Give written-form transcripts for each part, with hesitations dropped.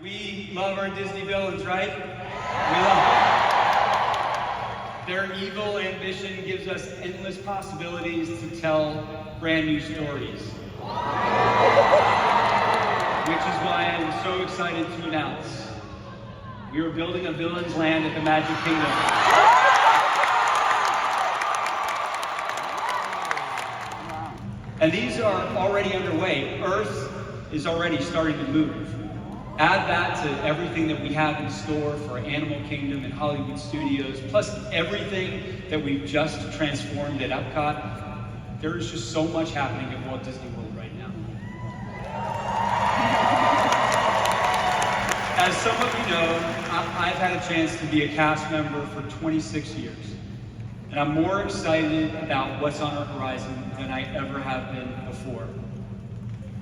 We love our Disney villains, right? We love them. Their evil ambition gives us endless possibilities to tell brand new stories. Which is why I'm so excited to announce we are building a villain's land at the Magic Kingdom. And these are already underway. Earth is already starting to move. Add that to everything that we have in store for Animal Kingdom and Hollywood Studios, plus everything that we've just transformed at Epcot. There is just so much happening at Walt Disney World right now. As some of you know, I've had a chance to be a cast member for 26 years. And I'm more excited about what's on our horizon than I ever have been before.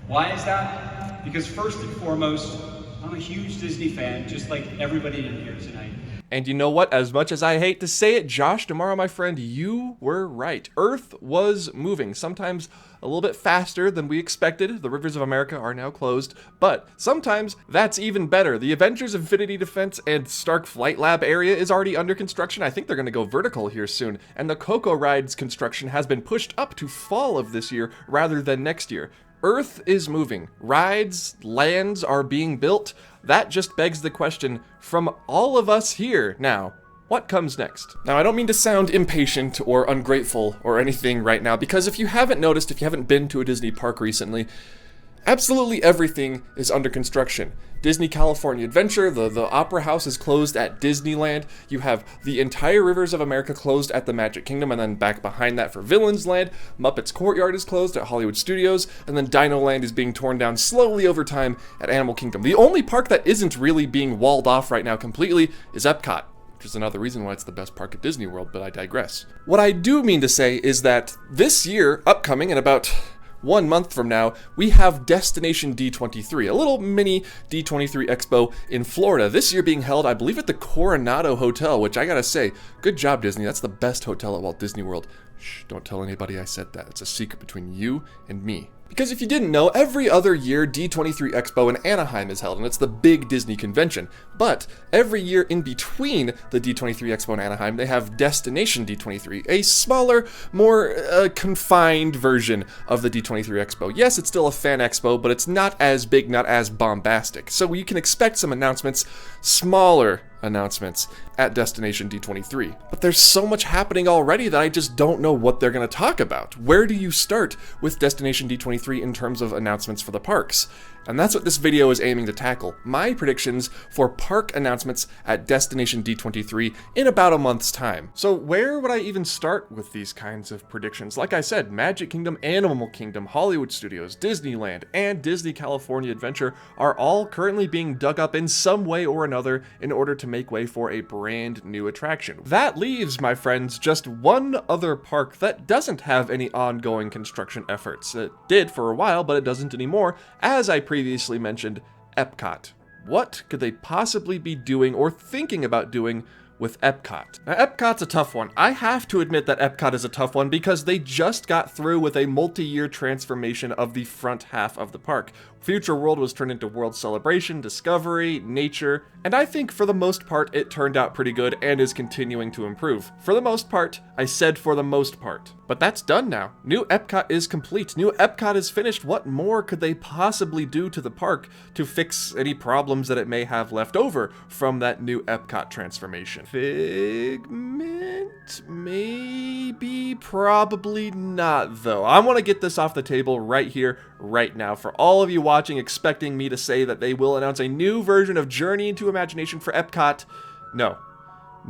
Why is that? Because first and foremost, I'm a huge Disney fan, just like everybody in here tonight. And you know what? As much as I hate to say it, Josh Tomorrow, my friend, you were right. Earth was moving, sometimes a little bit faster than we expected. The rivers of America are now closed, but sometimes that's even better. The Avengers Infinity Defense and Stark Flight Lab area is already under construction. I think they're going to go vertical here soon. And the Coco Rides construction has been pushed up to fall of this year rather than next year. Earth is moving. Rides, lands are being built. That just begs the question from all of us here now. What comes next? Now, I don't mean to sound impatient or ungrateful or anything right now, because if you haven't noticed, if you haven't been to a Disney park recently, absolutely everything is under construction. Disney California Adventure, the Opera House is closed at Disneyland. You have the entire Rivers of America closed at the Magic Kingdom, and then back behind that for Villains Land. Muppets Courtyard is closed at Hollywood Studios, and then Dino Land is being torn down slowly over time at Animal Kingdom. The only park that isn't really being walled off right now completely is Epcot, which is another reason why it's the best park at Disney World, but I digress. What I do mean to say is that this year, upcoming in about 1 month from now, we have Destination D23, a little mini D23 Expo in Florida. This year being held, I believe, at the Coronado Hotel, which I gotta say, good job, Disney. That's the best hotel at Walt Disney World. Shh, don't tell anybody I said that. It's a secret between you and me. Because if you didn't know, every other year D23 Expo in Anaheim is held, and it's the big Disney convention. But every year in between the D23 Expo in Anaheim, they have Destination D23, a smaller, more confined version of the D23 Expo. Yes, it's still a fan expo, but it's not as big, not as bombastic. So you can expect some announcements, smaller announcements at Destination D23. But there's so much happening already that I just don't know what they're going to talk about. Where do you start with Destination D23 in terms of announcements for the parks? And that's what this video is aiming to tackle. My predictions for park announcements at Destination D23 in about a month's time. So where would I even start with these kinds of predictions? Like I said, Magic Kingdom, Animal Kingdom, Hollywood Studios, Disneyland, and Disney California Adventure are all currently being dug up in some way or another in order to make way for a brand new attraction. That leaves, my friends, just one other park that doesn't have any ongoing construction efforts. It did for a while, but it doesn't anymore, as I previously mentioned, Epcot. What could they possibly be doing or thinking about doing with Epcot? Now, Epcot's a tough one. I have to admit that Epcot is a tough one because they just got through with a multi-year transformation of the front half of the park. Future World was turned into World Celebration, Discovery, Nature, and I think for the most part it turned out pretty good and is continuing to improve. For the most part, I said for the most part. But that's done now. New Epcot is complete. New Epcot is finished. What more could they possibly do to the park to fix any problems that it may have left over from that new Epcot transformation? Figment? Maybe, probably not though. I want to get this off the table right here, right now. For all of you watching expecting me to say that they will announce a new version of Journey into Imagination for Epcot, no,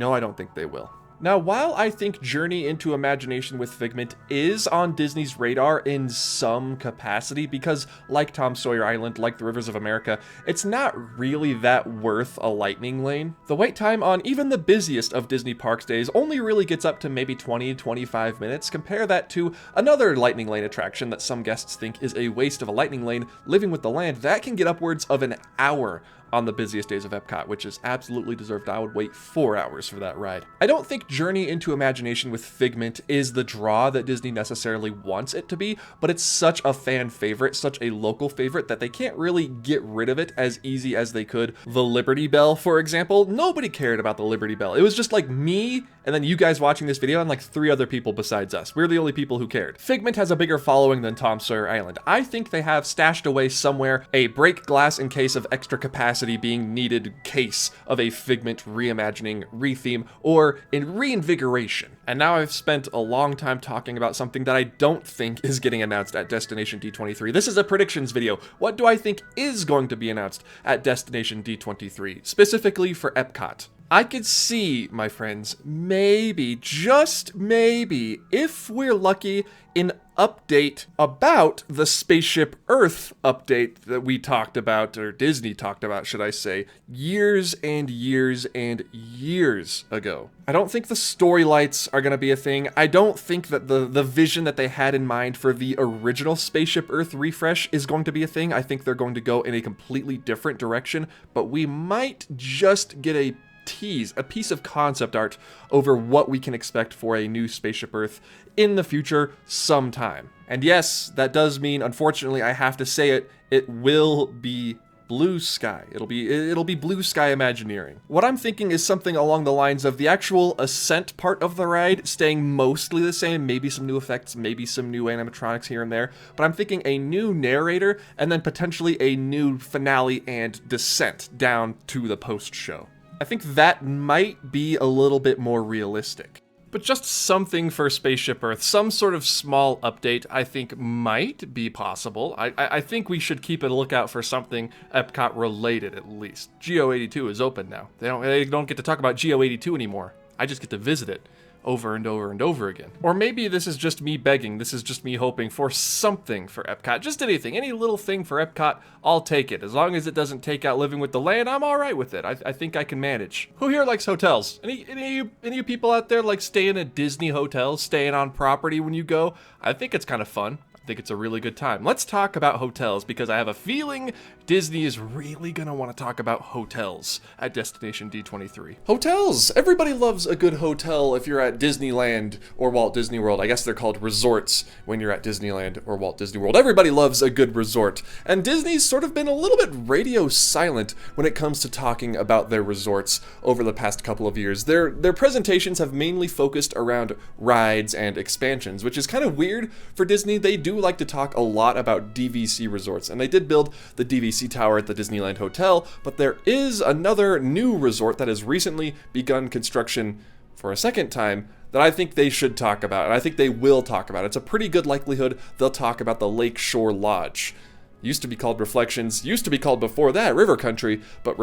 I don't think they will. Now, while I think Journey into Imagination with Figment is on Disney's radar in some capacity, because like Tom Sawyer Island, like the Rivers of America, it's not really that worth a lightning lane. The wait time on even the busiest of Disney parks days only really gets up to maybe 20-25 minutes. Compare that to another lightning lane attraction that some guests think is a waste of a lightning lane, Living with the Land. That can get upwards of an hour on the busiest days of Epcot, which is absolutely deserved. I would wait 4 hours for that ride. I don't think Journey into Imagination with Figment is the draw that Disney necessarily wants it to be, but it's such a fan favorite, such a local favorite, that they can't really get rid of it as easy as they could. The Liberty Bell, for example, nobody cared about the Liberty Bell. It was just like me and then you guys watching this video and like 3 other people besides us. We're the only people who cared. Figment has a bigger following than Tom Sawyer Island. I think they have stashed away somewhere a break glass in case of extra capacity being needed case of a Figment reimagining, retheme, or in reinvigoration. And now I've spent a long time talking about something that I don't think is getting announced at Destination D23. This is a predictions video. What do I think is going to be announced at Destination D23, specifically for Epcot? I could see, my friends, maybe, just maybe, if we're lucky, an update about the Spaceship Earth update that we talked about, or Disney talked about, should I say, years and years and years ago. I don't think the story lights are going to be a thing. I don't think that the vision that they had in mind for the original Spaceship Earth refresh is going to be a thing. I think they're going to go in a completely different direction, but we might just get a tease, a piece of concept art over what we can expect for a new Spaceship Earth in the future sometime. And yes, that does mean, unfortunately, I have to say it, it will be blue sky. It'll be blue sky Imagineering. What I'm thinking is something along the lines of the actual ascent part of the ride staying mostly the same, maybe some new effects, maybe some new animatronics here and there, but I'm thinking a new narrator and then potentially a new finale and descent down to the post-show. I think that might be a little bit more realistic. But just something for Spaceship Earth, some sort of small update, I think might be possible. I think we should keep a lookout for something Epcot related at least. Geo82 is open now. They don't get to talk about Geo82 anymore. I just get to visit it over and over and over again. Or maybe this is just me begging, this is just me hoping for something for Epcot, just anything, any little thing for Epcot, I'll take it. As long as it doesn't take out Living with the Land, I'm all right with it. I think I can manage. Who here likes hotels? Any of you people out there like staying at Disney hotels, staying on property when you go? I think it's kind of fun. I think it's a really good time. Let's talk about hotels because I have a feeling Disney is really gonna want to talk about hotels at Destination D23. Hotels! Everybody loves a good hotel if you're at Disneyland or Walt Disney World. I guess they're called resorts when you're at Disneyland or Walt Disney World. Everybody loves a good resort. And Disney's sort of been a little bit radio silent when it comes to talking about their resorts over the past couple of years. Their presentations have mainly focused around rides and expansions, which is kind of weird for Disney. They do like to talk a lot about DVC resorts, and they did build the DVC Tower at the Disneyland Hotel, but there is another new resort that has recently begun construction for a second time that I think they should talk about, and I think they will talk about. It's a pretty good likelihood they'll talk about the Lakeshore Lodge. Used to be called Reflections, used to be called before that River Country, but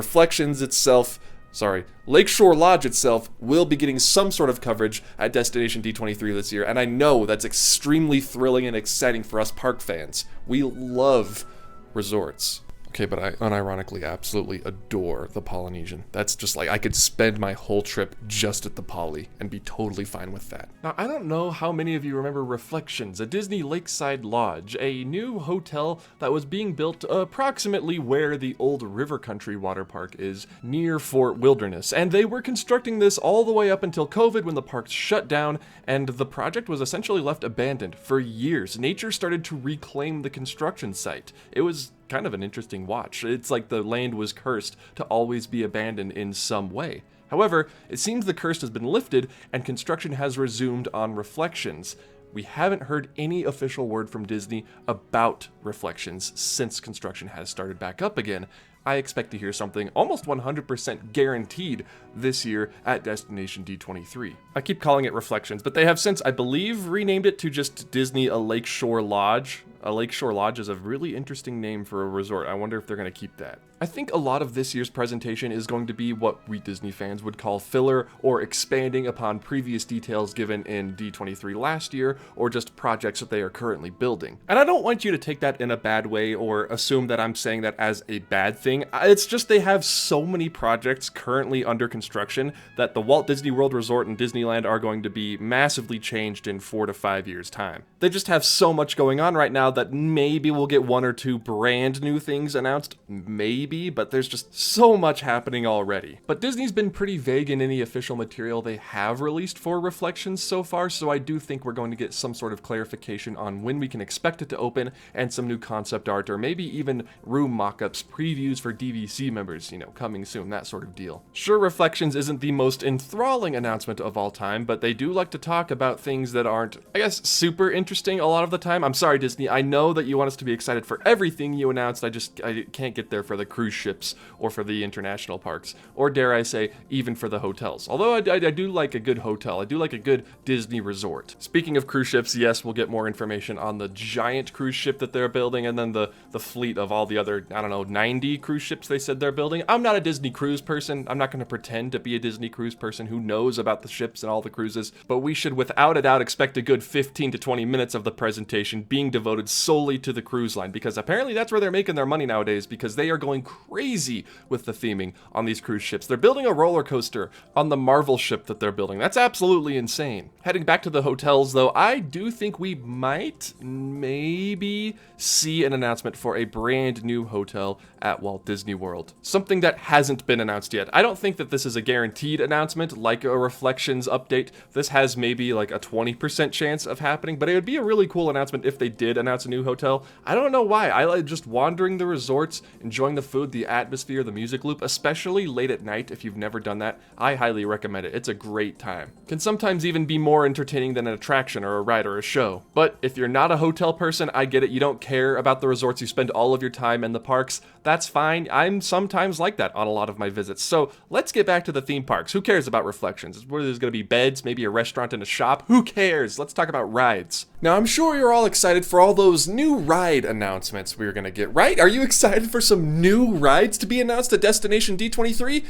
Lakeshore Lodge itself will be getting some sort of coverage at Destination D23 this year, and I know that's extremely thrilling and exciting for us park fans. We love resorts. Okay, but I unironically absolutely adore the Polynesian. That's just like, I could spend my whole trip just at the Poly and be totally fine with that. Now, I don't know how many of you remember Reflections, a Disney Lakeside Lodge, a new hotel that was being built approximately where the old River Country water park is, near Fort Wilderness. And they were constructing this all the way up until COVID when the parks shut down, and the project was essentially left abandoned for years. Nature started to reclaim the construction site. It was kind of an interesting watch. It's like the land was cursed to always be abandoned in some way. However, it seems the curse has been lifted and construction has resumed on Reflections. We haven't heard any official word from Disney about Reflections since construction has started back up again. I expect to hear something almost 100% guaranteed this year at Destination D23. I keep calling it Reflections, but they have since, I believe, renamed it to just Disney A Lakeshore Lodge. A Lakeshore Lodge is a really interesting name for a resort. I wonder if they're going to keep that. I think a lot of this year's presentation is going to be what we Disney fans would call filler or expanding upon previous details given in D23 last year or just projects that they are currently building. And I don't want you to take that in a bad way or assume that I'm saying that as a bad thing. It's just they have so many projects currently under construction that the Walt Disney World Resort and Disneyland are going to be massively changed in 4 to 5 years' time. They just have so much going on right now that maybe we'll get 1 or 2 brand new things announced, maybe maybe, but there's just so much happening already. But Disney's been pretty vague in any official material they have released for Reflections so far, so I do think we're going to get some sort of clarification on when we can expect it to open, and some new concept art, or maybe even room mock-ups, previews for DVC members, coming soon, that sort of deal. Sure, Reflections isn't the most enthralling announcement of all time, but they do like to talk about things that aren't, I guess, super interesting a lot of the time. I'm sorry, Disney, I know that you want us to be excited for everything you announced, I can't get there for the cruise ships, or for the international parks, or dare I say, even for the hotels. Although I do like a good hotel, I do like a good Disney resort. Speaking of cruise ships, yes, we'll get more information on the giant cruise ship that they're building, and then the fleet of all the other, 90 cruise ships they said they're building. I'm not a Disney cruise person. I'm not going to pretend to be a Disney cruise person who knows about the ships and all the cruises, but we should without a doubt expect a good 15 to 20 minutes of the presentation being devoted solely to the cruise line, because apparently that's where they're making their money nowadays, because they are going crazy with the theming on these cruise ships. They're building a roller coaster on the Marvel ship that they're building. That's absolutely insane. Heading back to the hotels though, I do think we might maybe see an announcement for a brand new hotel at Walt Disney World. Something that hasn't been announced yet. I don't think that this is a guaranteed announcement like a Reflections update. This has maybe like a 20% chance of happening, but it would be a really cool announcement if they did announce a new hotel. I don't know why. I like just wandering the resorts, enjoying the food, the atmosphere, the music loop, especially late at night. If you've never done that, I highly recommend it. It's a great time. Can sometimes even be more entertaining than an attraction or a ride or a show. But if you're not a hotel person, I get it. You don't care about the resorts. You spend all of your time in the parks. That's fine. I'm sometimes like that on a lot of my visits. So let's get back to the theme parks. Who cares about Reflections? Where there's going to be beds, maybe a restaurant and a shop. Who cares? Let's talk about rides. Now, I'm sure you're all excited for all those new ride announcements we're going to get, right? Are you excited for some new rides to be announced at Destination D23?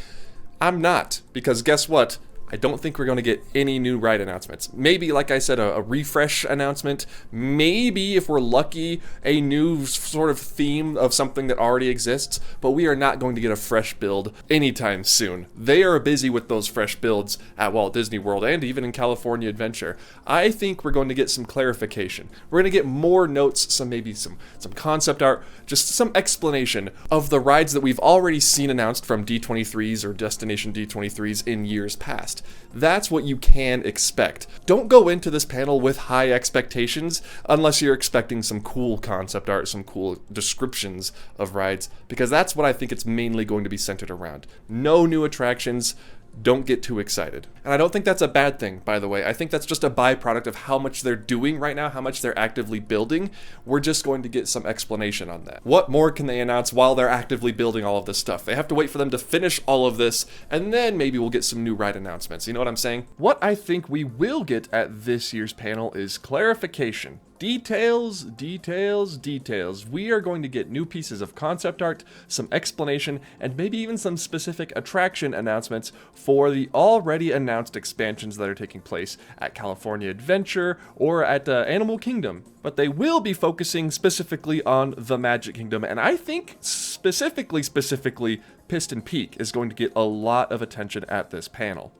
I'm not, because guess what? I don't think we're going to get any new ride announcements. Maybe, like I said, a refresh announcement. Maybe, if we're lucky, a new sort of theme of something that already exists. But we are not going to get a fresh build anytime soon. They are busy with those fresh builds at Walt Disney World and even in California Adventure. I think we're going to get some clarification. We're going to get more notes, maybe some concept art, just some explanation of the rides that we've already seen announced from D23s or Destination D23s in years past. That's what you can expect. Don't go into this panel with high expectations unless you're expecting some cool concept art, some cool descriptions of rides, because that's what I think it's mainly going to be centered around. No new attractions. Don't get too excited. And I don't think that's a bad thing, by the way. I think that's just a byproduct of how much they're doing right now, how much they're actively building. We're just going to get some explanation on that. What more can they announce while they're actively building all of this stuff? They have to wait for them to finish all of this, and then maybe we'll get some new ride announcements. You know what I'm saying? What I think we will get at this year's panel is clarification. Details, details, details. We are going to get new pieces of concept art, some explanation, and maybe even some specific attraction announcements for the already announced expansions that are taking place at California Adventure or at Animal Kingdom. But they will be focusing specifically on the Magic Kingdom, and I think specifically, Piston Peak is going to get a lot of attention at this panel.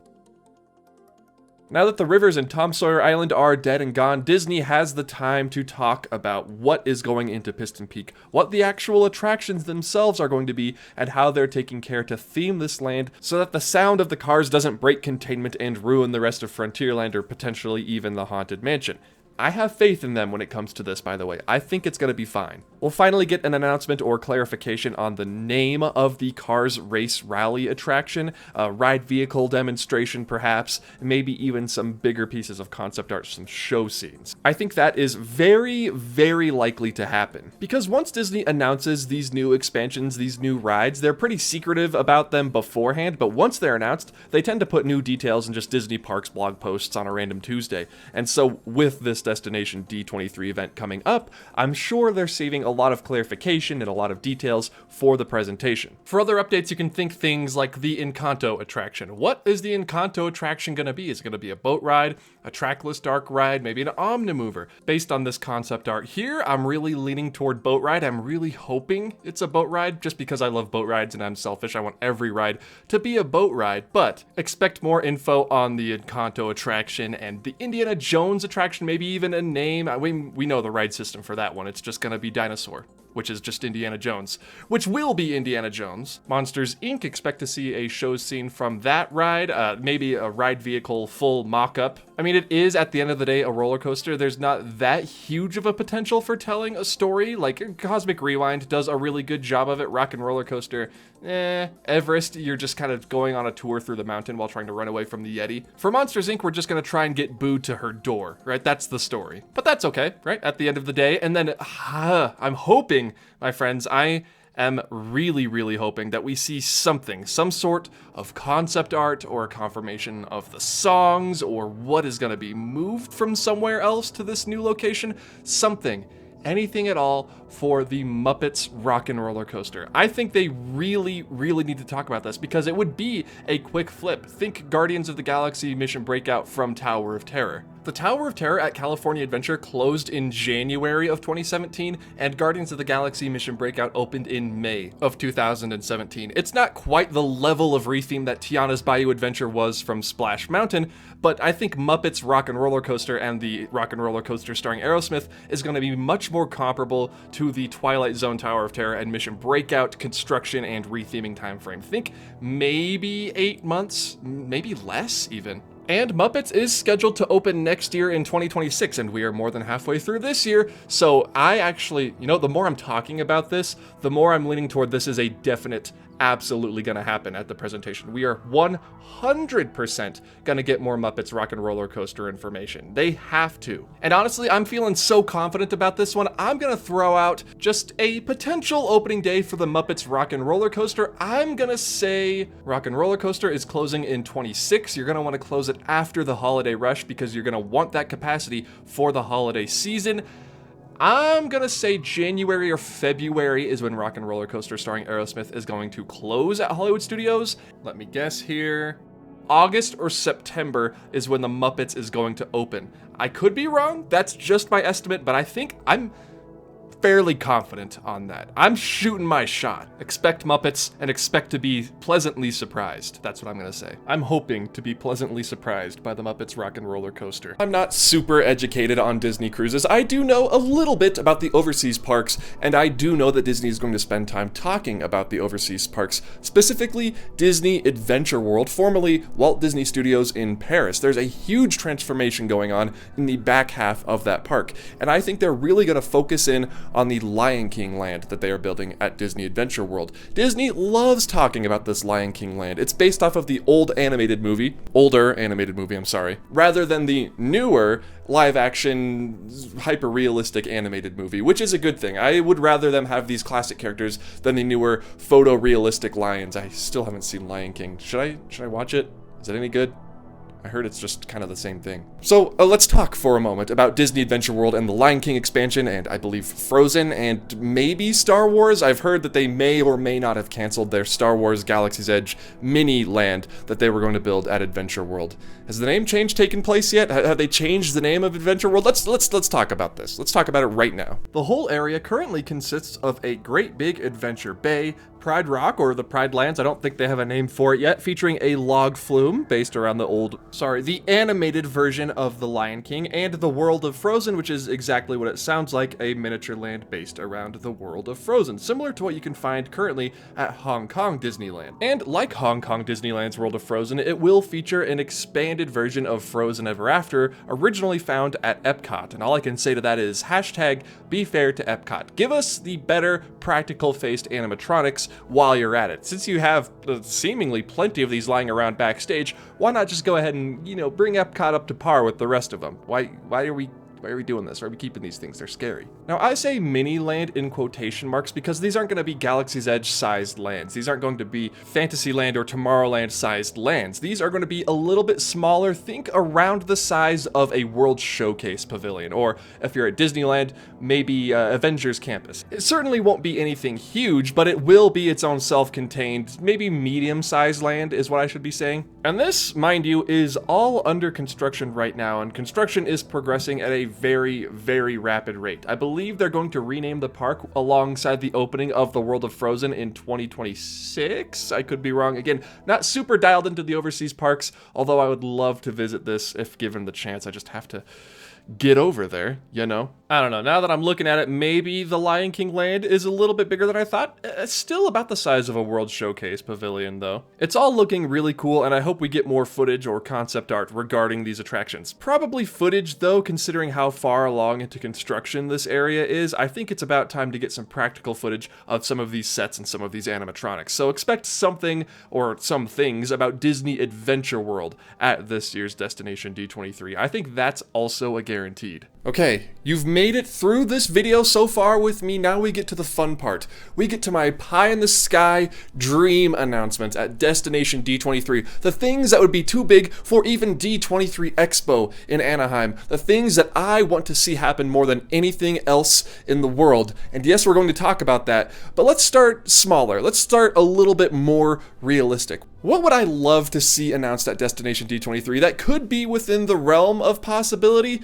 Now that the rivers in Tom Sawyer Island are dead and gone, Disney has the time to talk about what is going into Piston Peak, what the actual attractions themselves are going to be, and how they're taking care to theme this land so that the sound of the cars doesn't break containment and ruin the rest of Frontierland or potentially even the Haunted Mansion. I have faith in them when it comes to this, by the way. I think it's going to be fine. We'll finally get an announcement or clarification on the name of the Cars Race Rally attraction, a ride vehicle demonstration perhaps, maybe even some bigger pieces of concept art, some show scenes. I think that is very, very likely to happen. Because once Disney announces these new expansions, these new rides, they're pretty secretive about them beforehand, but once they're announced, they tend to put new details in just Disney Parks blog posts on a random Tuesday. And so with this Destination D23 event coming up, I'm sure they're saving a lot of clarification and a lot of details for the presentation. For other updates, you can think things like the Encanto attraction. What is the Encanto attraction going to be? Is it going to be a boat ride, a trackless dark ride, maybe an Omnimover? Based on this concept art here, I'm really leaning toward boat ride. I'm really hoping it's a boat ride just because I love boat rides and I'm selfish. I want every ride to be a boat ride, but expect more info on the Encanto attraction and the Indiana Jones attraction, maybe even a name. We know the ride system for that one. It's just going to be dinosaur. which is just Indiana Jones, which will be Indiana Jones. Monsters, Inc. expect to see a show scene from that ride, maybe a ride vehicle full mock-up. I mean, it is, at the end of the day, a roller coaster. There's not that huge of a potential for telling a story. Like, Cosmic Rewind does a really good job of it. Rock and Roller Coaster, Everest, you're just kind of going on a tour through the mountain while trying to run away from the Yeti. For Monsters, Inc., we're just gonna try and get Boo to her door, right? That's the story. But that's okay, right? At the end of the day. And then, I'm hoping, my friends, I am really, really hoping that we see something, some sort of concept art or a confirmation of the songs or what is gonna be moved from somewhere else to this new location. Something, anything at all for the Muppets Rock and Roller Coaster. I think they really, really need to talk about this because it would be a quick flip. Think Guardians of the Galaxy Mission Breakout from Tower of Terror. The Tower of Terror at California Adventure closed in January of 2017, and Guardians of the Galaxy Mission Breakout opened in May of 2017. It's not quite the level of retheme that Tiana's Bayou Adventure was from Splash Mountain, but I think Muppets Rock and Roller Coaster and the Rock and Roller Coaster starring Aerosmith is going to be much more comparable to the Twilight Zone Tower of Terror and Mission Breakout construction and retheming timeframe. Think maybe 8 months, maybe less even. And Muppets is scheduled to open next year in 2026, and we are more than halfway through this year. So I actually, the more I'm talking about this, the more I'm leaning toward this is a definite, absolutely gonna happen at the presentation. We are 100% gonna get more Muppets Rock and Roller Coaster information. They have to. And honestly, I'm feeling so confident about this one, I'm gonna throw out just a potential opening day for the Muppets Rock and Roller Coaster. I'm gonna say Rock and Roller Coaster is closing in 26. You're gonna wanna close it after the holiday rush because you're gonna want that capacity for the holiday season. I'm gonna say January or February is when Rock and Roller Coaster starring Aerosmith is going to close at Hollywood Studios. Let me guess here. August or September is when the Muppets is going to open. I could be wrong, that's just my estimate, but I think I'm fairly confident on that. I'm shooting my shot. Expect Muppets and expect to be pleasantly surprised. That's what I'm gonna say. I'm hoping to be pleasantly surprised by the Muppets Rock and Roller Coaster. I'm not super educated on Disney cruises. I do know a little bit about the overseas parks, and I do know that Disney is going to spend time talking about the overseas parks, specifically Disney Adventure World, formerly Walt Disney Studios in Paris. There's a huge transformation going on in the back half of that park, and I think they're really gonna focus in on the Lion King land that they are building at Disney Adventure World. Disney loves talking about this Lion King land. It's based off of the older animated movie, rather than the newer live-action, hyper-realistic animated movie, which is a good thing. I would rather them have these classic characters than the newer photorealistic lions. I still haven't seen Lion King. Should I watch it? Is it any good? I heard it's just kind of the same thing. So let's talk for a moment about Disney Adventure World and the Lion King expansion, and I believe Frozen and maybe Star Wars. I've heard that they may or may not have canceled their Star Wars Galaxy's Edge mini land that they were going to build at Adventure World. Has the name change taken place yet? Have they changed the name of Adventure World? Let's talk about this. Let's talk about it right now. The whole area currently consists of a great big adventure bay, Pride Rock, or the Pride Lands, I don't think they have a name for it yet, featuring a log flume based around the animated version of The Lion King, and the World of Frozen, which is exactly what it sounds like, a miniature land based around the World of Frozen, similar to what you can find currently at Hong Kong Disneyland. And like Hong Kong Disneyland's World of Frozen, it will feature an expanded version of Frozen Ever After, originally found at Epcot, and all I can say to that is #BeFairToEpcot. Give us the better practical-faced animatronics while you're at it. Since you have seemingly plenty of these lying around backstage, why not just go ahead and, bring Epcot up to par with the rest of them? Why are we doing this? Why are we keeping these things? They're scary. Now, I say mini land in quotation marks because these aren't going to be Galaxy's Edge sized lands. These aren't going to be Fantasyland or Tomorrowland sized lands. These are going to be a little bit smaller. Think around the size of a World Showcase pavilion, or if you're at Disneyland, maybe Avengers Campus. It certainly won't be anything huge, but it will be its own self-contained, maybe medium-sized land is what I should be saying. And this, mind you, is all under construction right now, and construction is progressing at a very, very rapid rate. I believe they're going to rename the park alongside the opening of the World of Frozen in 2026. I could be wrong. Again, not super dialed into the overseas parks, although I would love to visit this if given the chance. I just have to get over there, you know? I don't know, now that I'm looking at it, maybe the Lion King land is a little bit bigger than I thought. It's still about the size of a World Showcase pavilion, though. It's all looking really cool, and I hope we get more footage or concept art regarding these attractions. Probably footage, though, considering how far along into construction this area is. I think it's about time to get some practical footage of some of these sets and some of these animatronics. So expect something, or some things, about Disney Adventure World at this year's Destination D23. I think that's also a guaranteed. Okay, you've made it through this video so far with me. Now we get to the fun part. We get to my pie-in-the-sky dream announcements at Destination D23. The things that would be too big for even D23 Expo in Anaheim. The things that I want to see happen more than anything else in the world. And yes, we're going to talk about that, but let's start smaller. Let's start a little bit more realistic. What would I love to see announced at Destination D23 that could be within the realm of possibility?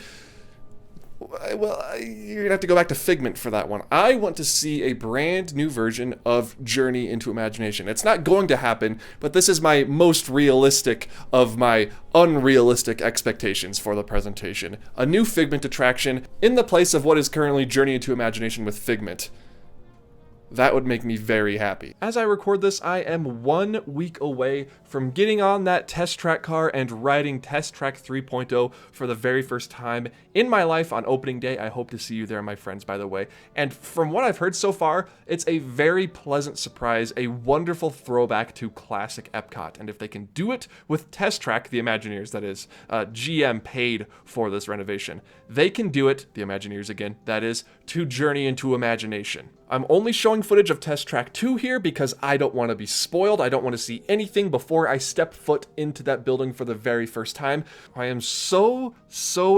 Well, you're gonna have to go back to Figment for that one. I want to see a brand new version of Journey into Imagination. It's not going to happen, but this is my most realistic of my unrealistic expectations for the presentation. A new Figment attraction in the place of what is currently Journey into Imagination with Figment. That would make me very happy. As I record this, I am 1 week away from getting on that test track car and riding Test Track 3.0 for the very first time in my life on opening day. I hope to see you there, my friends, by the way. And from what I've heard so far, it's a very pleasant surprise, a wonderful throwback to classic Epcot. And if they can do it with Test Track, the Imagineers, that is, GM paid for this renovation, they can do it, the Imagineers again, that is, to Journey into Imagination. I'm only showing footage of Test Track 2 here because I don't want to be spoiled. I don't want to see anything before I step foot into that building for the very first time. I am so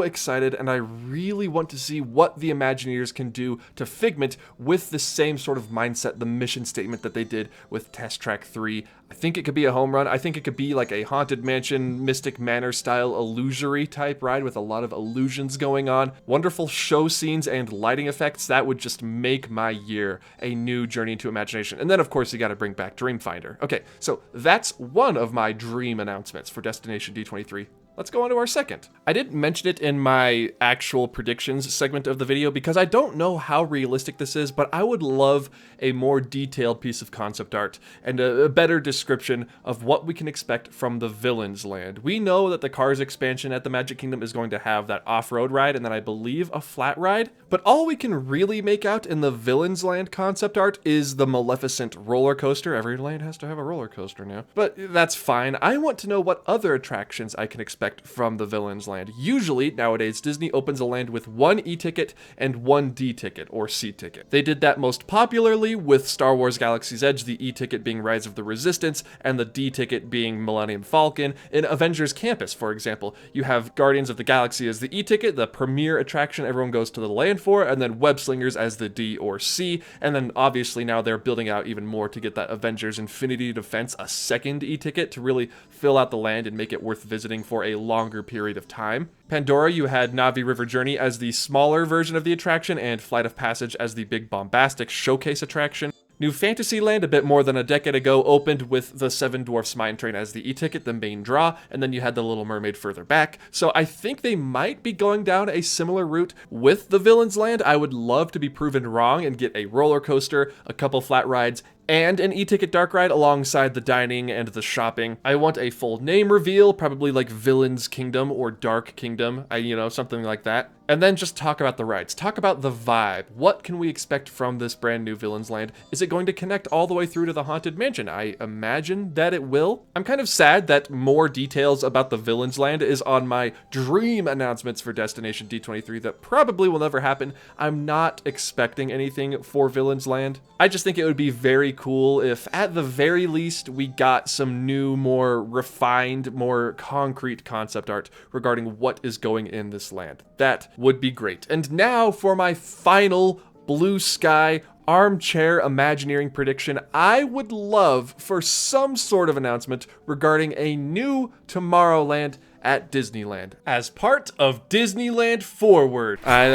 excited, and I really want to see what the Imagineers can do to Figment with the same sort of mindset, the mission statement that they did with Test Track 3. I think it could be a home run. I think it could be like a Haunted Mansion, Mystic Manor style illusory type ride with a lot of illusions going on. Wonderful show scenes and lighting effects. That would just make my year a new Journey into Imagination. And then of course you got to bring back Dreamfinder. Okay, so that's one of my dream announcements for Destination D23. Let's go on to our second. I didn't mention it in my actual predictions segment of the video because I don't know how realistic this is, but I would love a more detailed piece of concept art and a better description of what we can expect from the Villains Land. We know that the Cars expansion at the Magic Kingdom is going to have that off-road ride and then I believe a flat ride, but all we can really make out in the Villains Land concept art is the Maleficent roller coaster. Every land has to have a roller coaster now, but that's fine. I want to know what other attractions I can expect from the Villains Land. Usually, nowadays, Disney opens a land with one E-ticket and one D-ticket, or C-ticket. They did that most popularly with Star Wars Galaxy's Edge, the E-ticket being Rise of the Resistance, and the D-ticket being Millennium Falcon. In Avengers Campus, for example, you have Guardians of the Galaxy as the E-ticket, the premier attraction everyone goes to the land for, and then Web Slingers as the D or C, and then obviously now they're building out even more to get that Avengers Infinity Defense, a second E-ticket, to really fill out the land and make it worth visiting for a longer period of time. Pandora, you had Na'vi River Journey as the smaller version of the attraction and Flight of Passage as the big bombastic showcase attraction. New Fantasyland, a bit more than a decade ago, opened with the Seven Dwarfs Mine Train as the E-ticket, the main draw, and then you had the Little Mermaid further back. So I think they might be going down a similar route with the Villains Land. I would love to be proven wrong and get a roller coaster, a couple flat rides, and an E-ticket dark ride alongside the dining and the shopping. I want a full name reveal, probably like Villains Kingdom or Dark Kingdom, something like that. And then just talk about the rides. Talk about the vibe. What can we expect from this brand new Villains Land? Is it going to connect all the way through to the Haunted Mansion? I imagine that it will. I'm kind of sad that more details about the Villains Land is on my dream announcements for Destination D23 that probably will never happen. I'm not expecting anything for Villains Land. I just think it would be very cool if, at the very least, we got some new, more refined, more concrete concept art regarding what is going in this land. That would be great. And now for my final blue sky, armchair Imagineering prediction, I would love for some sort of announcement regarding a new Tomorrowland at Disneyland as part of Disneyland Forward. I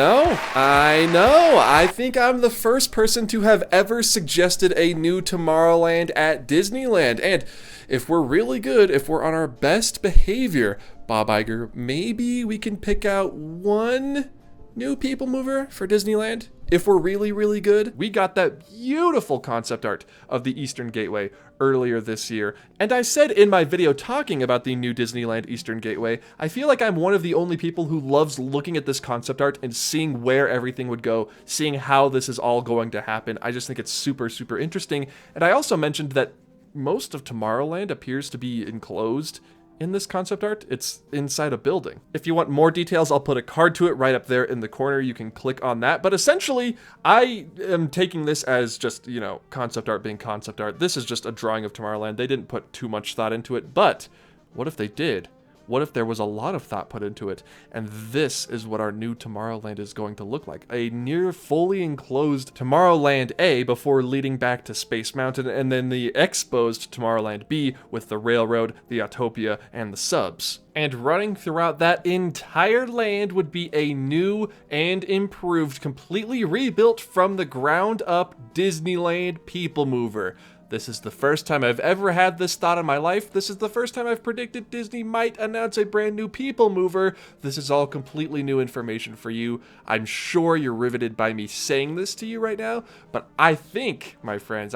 know. I think I'm the first person to have ever suggested a new Tomorrowland at Disneyland. And if we're really good, if we're on our best behavior, Bob Iger, maybe we can pick out one new people mover for Disneyland. If we're really, really good. We got that beautiful concept art of the Eastern Gateway earlier this year. And I said in my video talking about the new Disneyland Eastern Gateway, I feel like I'm one of the only people who loves looking at this concept art and seeing where everything would go, seeing how this is all going to happen. I just think it's super, super interesting. And I also mentioned that most of Tomorrowland appears to be enclosed in this concept art. It's inside a building. If you want more details, I'll put a card to it right up there in the corner. You can click on that. But essentially, I am taking this as just, you know, concept art being concept art. This is just a drawing of Tomorrowland. They didn't put too much thought into it, but what if they did? What if there was a lot of thought put into it? And this is what our new Tomorrowland is going to look like. A near fully enclosed Tomorrowland A before leading back to Space Mountain, and then the exposed Tomorrowland B with the railroad, the Autopia, and the subs. And running throughout that entire land would be a new and improved, completely rebuilt from the ground up Disneyland People Mover. This is the first time I've ever had this thought in my life. This is the first time I've predicted Disney might announce a brand new People Mover. This is all completely new information for you. I'm sure you're riveted by me saying this to you right now, but I think, my friends,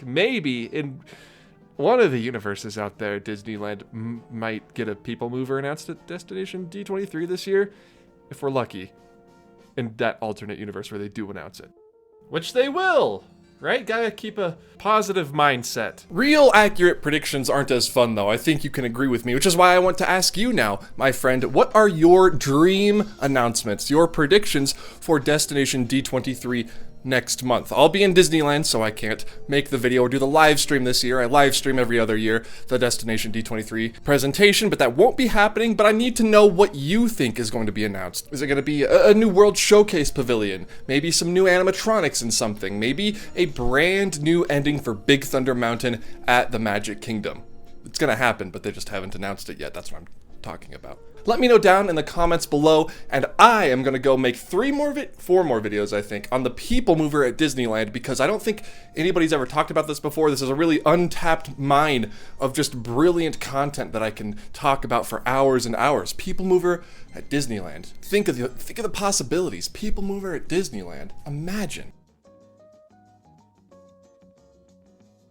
maybe in one of the universes out there, Disneyland might get a People Mover announced at Destination D23 this year, if we're lucky, in that alternate universe where they do announce it. Which they will! Right? Gotta keep a positive mindset. Real accurate predictions aren't as fun though. I think you can agree with me, which is why I want to ask you now, my friend, what are your dream announcements, your predictions for Destination D23 next month? I'll be in Disneyland, so I can't make the video or do the live stream this year. I live stream every other year, the Destination D23 presentation, but that won't be happening. But I need to know what you think is going to be announced. Is it going to be a new World Showcase Pavilion? Maybe some new animatronics and something? Maybe a brand new ending for Big Thunder Mountain at the Magic Kingdom? It's going to happen, but they just haven't announced it yet. That's what I'm talking about. Let me know down in the comments below, and I am gonna go make 4 more videos, I think, on the People Mover at Disneyland, because I don't think anybody's ever talked about this before. This is a really untapped mine of just brilliant content that I can talk about for hours and hours. People Mover at Disneyland. Think of the possibilities. People Mover at Disneyland. Imagine.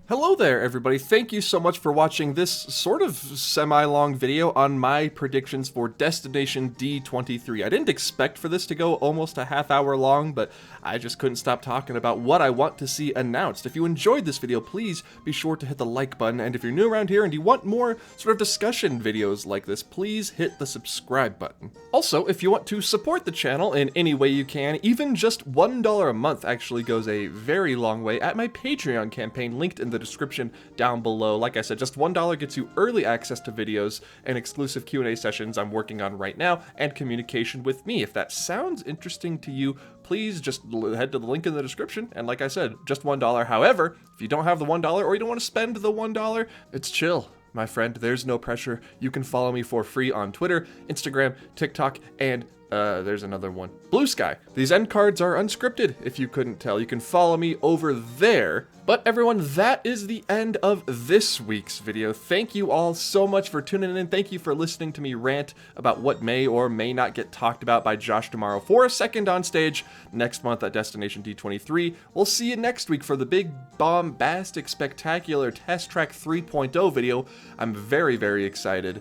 Hello there, everybody. Thank you so much for watching this sort of semi-long video on my predictions for Destination D23. I didn't expect for this to go almost a half hour long, but I just couldn't stop talking about what I want to see announced. If you enjoyed this video, please be sure to hit the like button, and if you're new around here and you want more sort of discussion videos like this, please hit the subscribe button. Also, if you want to support the channel in any way you can, even just $1 a month actually goes a very long way at my Patreon campaign, linked in the description down below. Like I said, just $1 gets you early access to videos and exclusive Q&A sessions I'm working on right now, and communication with me. If that sounds interesting to you, please just head to the link in the description. And like I said, just $1. However, if you don't have the $1 or you don't want to spend the $1, it's chill, my friend. There's no pressure. You can follow me for free on Twitter, Instagram, TikTok, and there's another one, Blue Sky. These end cards are unscripted, if you couldn't tell. You can follow me over there. But everyone, that is the end of this week's video. Thank you all so much for tuning in. Thank you for listening to me rant about what may or may not get talked about by Josh tomorrow for a second on stage next month at Destination D23. We'll see you next week for the big, bombastic, spectacular Test Track 3.0 video. I'm very, very excited.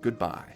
Goodbye.